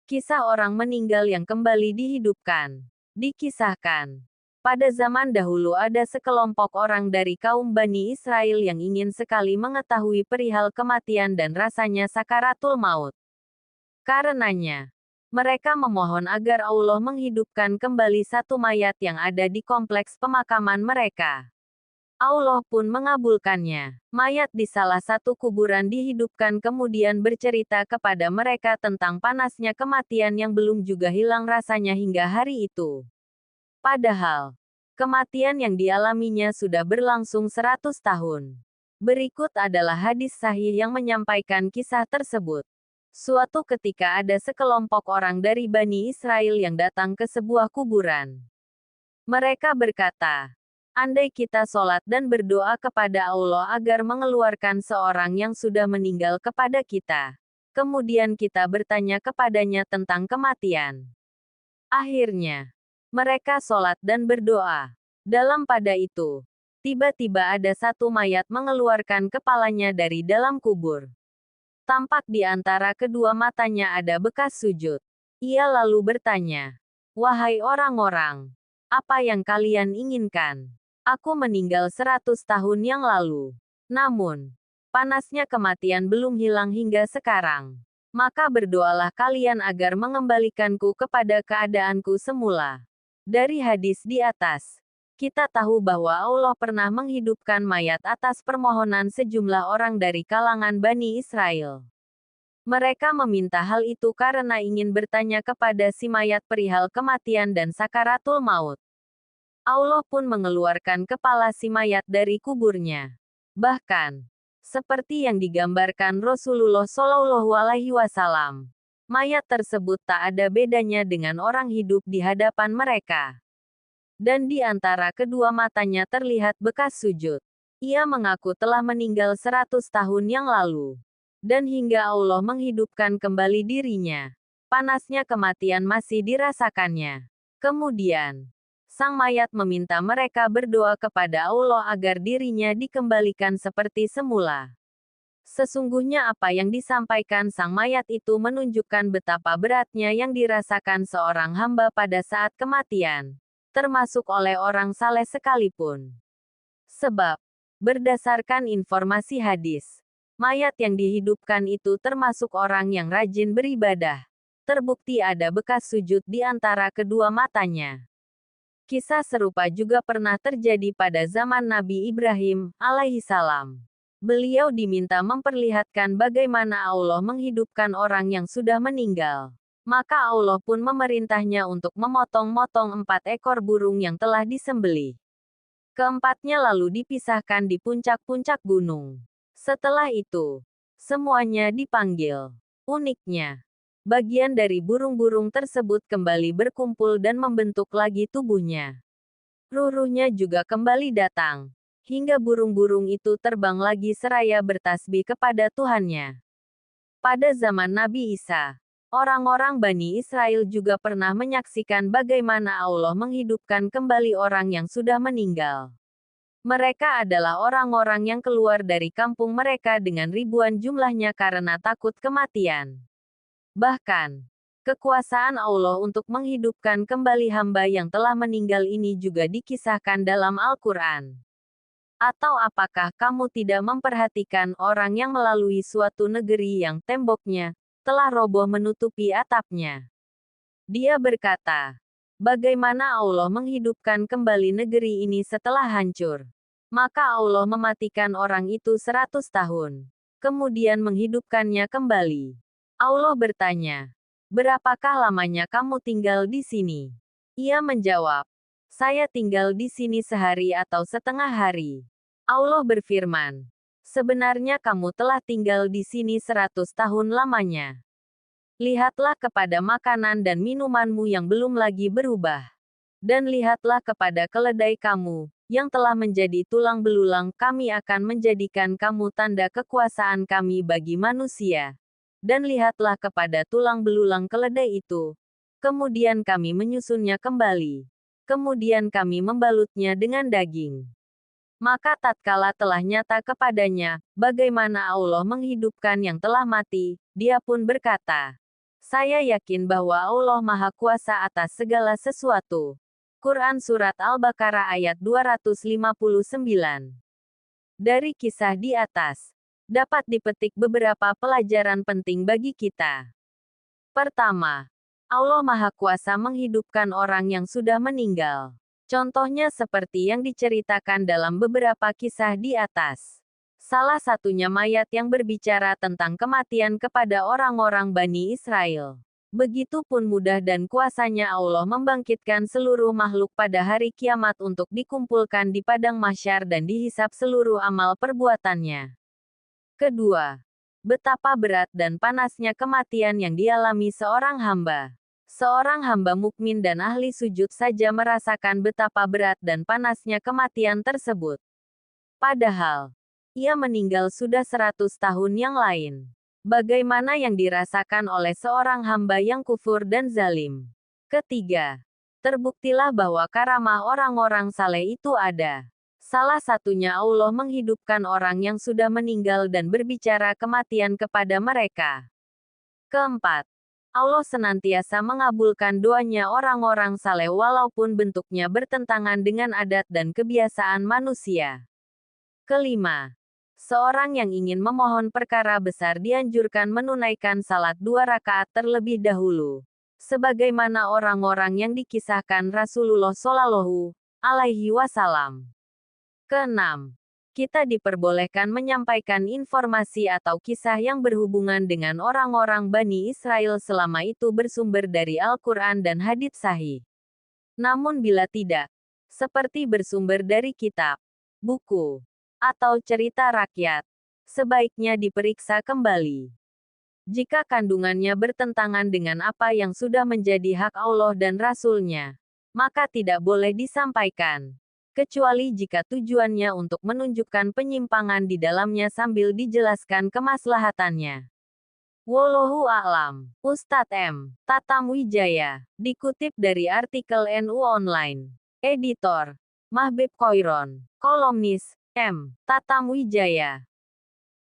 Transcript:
Kisah orang meninggal yang kembali dihidupkan. Dikisahkan, pada zaman dahulu ada sekelompok orang dari kaum Bani Israel yang ingin sekali mengetahui perihal kematian dan rasanya sakaratul maut. Karenanya, mereka memohon agar Allah menghidupkan kembali satu mayat yang ada di kompleks pemakaman mereka. Allah pun mengabulkannya. Mayat di salah satu kuburan dihidupkan kemudian bercerita kepada mereka tentang panasnya kematian yang belum juga hilang rasanya hingga hari itu. Padahal, kematian yang dialaminya sudah berlangsung 100 tahun. Berikut adalah hadis sahih yang menyampaikan kisah tersebut. Suatu ketika ada sekelompok orang dari Bani Israel yang datang ke sebuah kuburan. Mereka berkata, andai kita sholat dan berdoa kepada Allah agar mengeluarkan seorang yang sudah meninggal kepada kita. Kemudian kita bertanya kepadanya tentang kematian. Akhirnya, mereka sholat dan berdoa. Dalam pada itu, tiba-tiba ada satu mayat mengeluarkan kepalanya dari dalam kubur. Tampak di antara kedua matanya ada bekas sujud. Ia lalu bertanya, wahai orang-orang, apa yang kalian inginkan? Aku meninggal 100 tahun yang lalu. Namun, panasnya kematian belum hilang hingga sekarang. Maka berdoalah kalian agar mengembalikanku kepada keadaanku semula. Dari hadis di atas, kita tahu bahwa Allah pernah menghidupkan mayat atas permohonan sejumlah orang dari kalangan Bani Israel. Mereka meminta hal itu karena ingin bertanya kepada si mayat perihal kematian dan sakaratul maut. Allah pun mengeluarkan kepala si mayat dari kuburnya. Bahkan, seperti yang digambarkan Rasulullah Shallallahu Alaihi Wasallam, mayat tersebut tak ada bedanya dengan orang hidup di hadapan mereka. Dan di antara kedua matanya terlihat bekas sujud. Ia mengaku telah meninggal 100 tahun yang lalu. Dan hingga Allah menghidupkan kembali dirinya, panasnya kematian masih dirasakannya. Kemudian, sang mayat meminta mereka berdoa kepada Allah agar dirinya dikembalikan seperti semula. Sesungguhnya apa yang disampaikan sang mayat itu menunjukkan betapa beratnya yang dirasakan seorang hamba pada saat kematian, termasuk oleh orang saleh sekalipun. Sebab, berdasarkan informasi hadis, mayat yang dihidupkan itu termasuk orang yang rajin beribadah. Terbukti ada bekas sujud di antara kedua matanya. Kisah serupa juga pernah terjadi pada zaman Nabi Ibrahim alaihissalam. Beliau diminta memperlihatkan bagaimana Allah menghidupkan orang yang sudah meninggal. Maka Allah pun memerintahnya untuk memotong-motong 4 ekor burung yang telah disembelih. Keempatnya lalu dipisahkan di puncak-puncak gunung. Setelah itu, semuanya dipanggil. Uniknya, bagian dari burung-burung tersebut kembali berkumpul dan membentuk lagi tubuhnya. Ruh-ruhnya juga kembali datang, hingga burung-burung itu terbang lagi seraya bertasbih kepada Tuhannya. Pada zaman Nabi Isa, orang-orang Bani Israel juga pernah menyaksikan bagaimana Allah menghidupkan kembali orang yang sudah meninggal. Mereka adalah orang-orang yang keluar dari kampung mereka dengan ribuan jumlahnya karena takut kematian. Bahkan, kekuasaan Allah untuk menghidupkan kembali hamba yang telah meninggal ini juga dikisahkan dalam Al-Quran. Atau apakah kamu tidak memperhatikan orang yang melalui suatu negeri yang temboknya telah roboh menutupi atapnya? Dia berkata, bagaimana Allah menghidupkan kembali negeri ini setelah hancur? Maka Allah mematikan orang itu 100 tahun. Kemudian menghidupkannya kembali. Allah bertanya, berapakah lamanya kamu tinggal di sini? Ia menjawab, saya tinggal di sini sehari atau setengah hari. Allah berfirman, sebenarnya kamu telah tinggal di sini 100 tahun lamanya. Lihatlah kepada makanan dan minumanmu yang belum lagi berubah. Dan lihatlah kepada keledai kamu, yang telah menjadi tulang belulang. Kami akan menjadikan kamu tanda kekuasaan kami bagi manusia. Dan lihatlah kepada tulang belulang keledai itu. Kemudian kami menyusunnya kembali. Kemudian kami membalutnya dengan daging. Maka tatkala telah nyata kepadanya, bagaimana Allah menghidupkan yang telah mati, dia pun berkata, Saya yakin bahwa Allah Maha Kuasa atas segala sesuatu. Quran Surat Al-Baqarah ayat 259. Dari kisah di atas, dapat dipetik beberapa pelajaran penting bagi kita. Pertama, Allah Maha Kuasa menghidupkan orang yang sudah meninggal. Contohnya seperti yang diceritakan dalam beberapa kisah di atas. Salah satunya mayat yang berbicara tentang kematian kepada orang-orang Bani Israel. Begitupun mudah dan kuasanya Allah membangkitkan seluruh makhluk pada hari kiamat untuk dikumpulkan di padang mahsyar dan dihisap seluruh amal perbuatannya. Kedua, betapa berat dan panasnya kematian yang dialami seorang hamba. Seorang hamba mukmin dan ahli sujud saja merasakan betapa berat dan panasnya kematian tersebut. Padahal, ia meninggal sudah 100 tahun yang lain. Bagaimana yang dirasakan oleh seorang hamba yang kufur dan zalim? Ketiga, terbuktilah bahwa karamah orang-orang saleh itu ada. Salah satunya Allah menghidupkan orang yang sudah meninggal dan berbicara kematian kepada mereka. Keempat, Allah senantiasa mengabulkan doanya orang-orang saleh walaupun bentuknya bertentangan dengan adat dan kebiasaan manusia. Kelima, seorang yang ingin memohon perkara besar dianjurkan menunaikan salat 2 rakaat terlebih dahulu. Sebagaimana orang-orang yang dikisahkan Rasulullah Shallallahu Alaihi Wasallam. Keenam, kita diperbolehkan menyampaikan informasi atau kisah yang berhubungan dengan orang-orang Bani Israel selama itu bersumber dari Al-Quran dan hadits sahih. Namun bila tidak, seperti bersumber dari kitab, buku, atau cerita rakyat, sebaiknya diperiksa kembali. Jika kandungannya bertentangan dengan apa yang sudah menjadi hak Allah dan Rasul-Nya, maka tidak boleh disampaikan, kecuali jika tujuannya untuk menunjukkan penyimpangan di dalamnya sambil dijelaskan kemaslahatannya. Wallahu a'lam. Ustadz M. Tatamwijaya, dikutip dari artikel NU Online. Editor, Mahbib Khoiron. Kolomnis, M. Tatamwijaya.